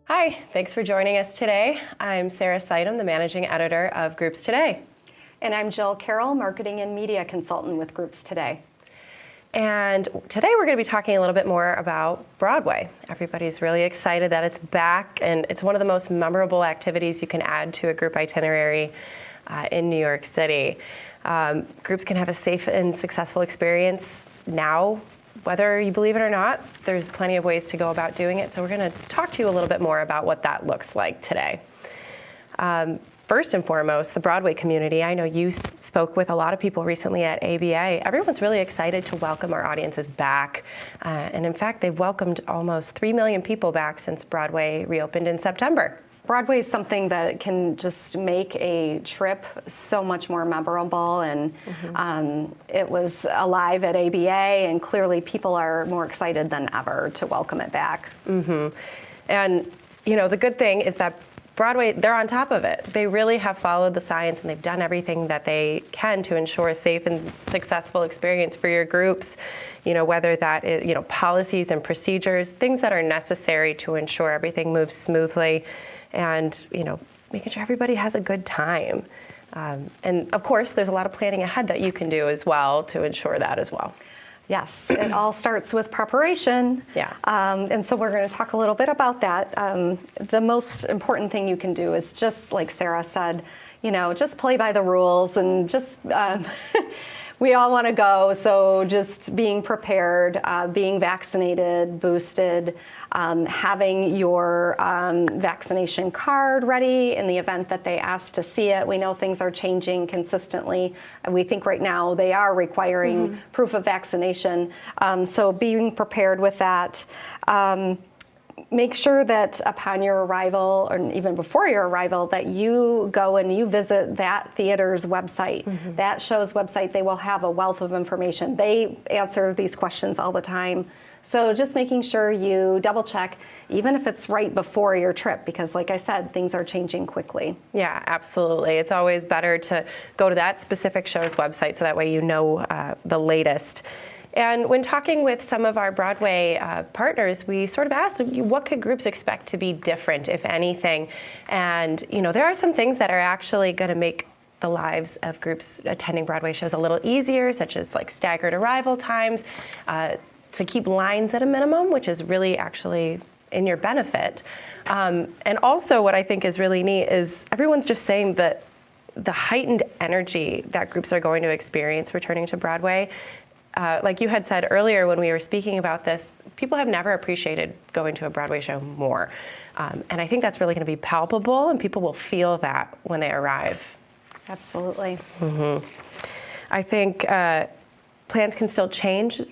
Hi, thanks for joining us today. I'm Sarah Seidem, the Managing Editor of Groups Today. And I'm Jill Carroll, Marketing and Media Consultant with Groups Today. And today we're going to be talking a little bit more about Broadway. Everybody's really excited that it's back, and it's one of the most memorable activities you can add to a group itinerary in New York City. Groups can have a safe and successful experience now. Whether you believe it or not, there's plenty of ways to go about doing it. So we're going to talk to you a little bit more about what that looks like today. First and foremost, the Broadway community. I know you spoke with a lot of people recently at ABA. Everyone's really excited to welcome our audiences back. And in fact, they've welcomed almost 3 million people back since Broadway reopened in September. Broadway is something that can just make a trip so much more memorable, and it was alive at ABA, and clearly people are more excited than ever to welcome it back. And you know, the good thing is that Broadway, they're on top of it. They really have followed the science, and they've done everything that they can to ensure a safe and successful experience for your groups. You know, whether that is, you know, policies and procedures, things that are necessary to ensure everything moves smoothly, and, you know, making sure everybody has a good time. And of course, there's a lot of planning ahead that you can do as well to ensure that as well. Yes, it all starts with preparation. Yeah. And so we're going to talk a little bit about that. The most important thing you can do is, just like Sarah said, you know, just play by the rules, and just we all want to go, so just being prepared, being vaccinated, boosted, having your vaccination card ready in the event that they ask to see it. We know things are changing consistently, and we think right now they are requiring proof of vaccination. So being prepared with that. Make sure that upon your arrival, or even before your arrival, that you go and you visit that theater's website. That show's website, they will have a wealth of information. They answer these questions all the time. So just making sure you double check, even if it's right before your trip, because like I said, things are changing quickly. Yeah, absolutely. It's always better to go to that specific show's website, so that way you know the latest. And when talking with some of our Broadway partners, we sort of asked, what could groups expect to be different, if anything? And, you know, there are some things that are actually going to make the lives of groups attending Broadway shows a little easier, such as like staggered arrival times, to keep lines at a minimum, which is really actually in your benefit. And also what I think is really neat is everyone's just saying that the heightened energy that groups are going to experience returning to Broadway, like you had said earlier when we were speaking about this, people have never appreciated going to a Broadway show more. And I think that's really going to be palpable, and people will feel that when they arrive. Absolutely. I think plans can still change,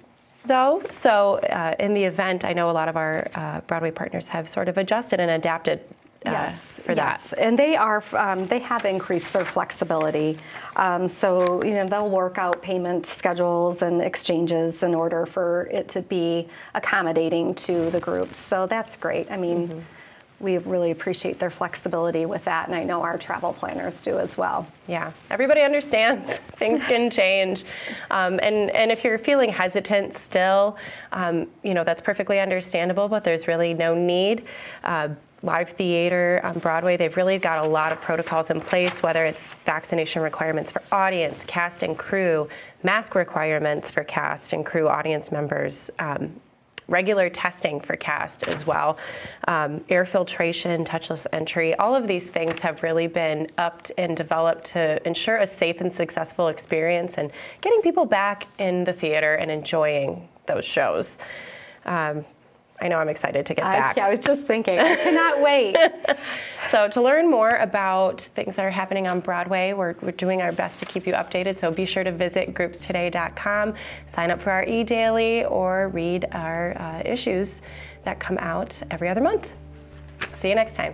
though. So in the event, I know a lot of our Broadway partners have sort of adjusted and adapted for that. And they have increased their flexibility. So, you know, they'll work out payment schedules and exchanges in order for it to be accommodating to the groups. So that's great. I mean, we really appreciate their flexibility with that, and I know our travel planners do as well. Yeah, everybody understands things can change, and if you're feeling hesitant still, you know, that's perfectly understandable. But there's really no need. Live theater on Broadway, they've really got a lot of protocols in place, whether it's vaccination requirements for audience, cast and crew, mask requirements for cast and crew audience members, regular testing for cast as well, air filtration, touchless entry. All of these things have really been upped and developed to ensure a safe and successful experience and getting people back in the theater and enjoying those shows. I know I'm excited to get back. I was just thinking, I cannot wait. So to learn more about things that are happening on Broadway, we're doing our best to keep you updated. So be sure to visit groupstoday.com, sign up for our e-daily, or read our issues that come out every other month. See you next time.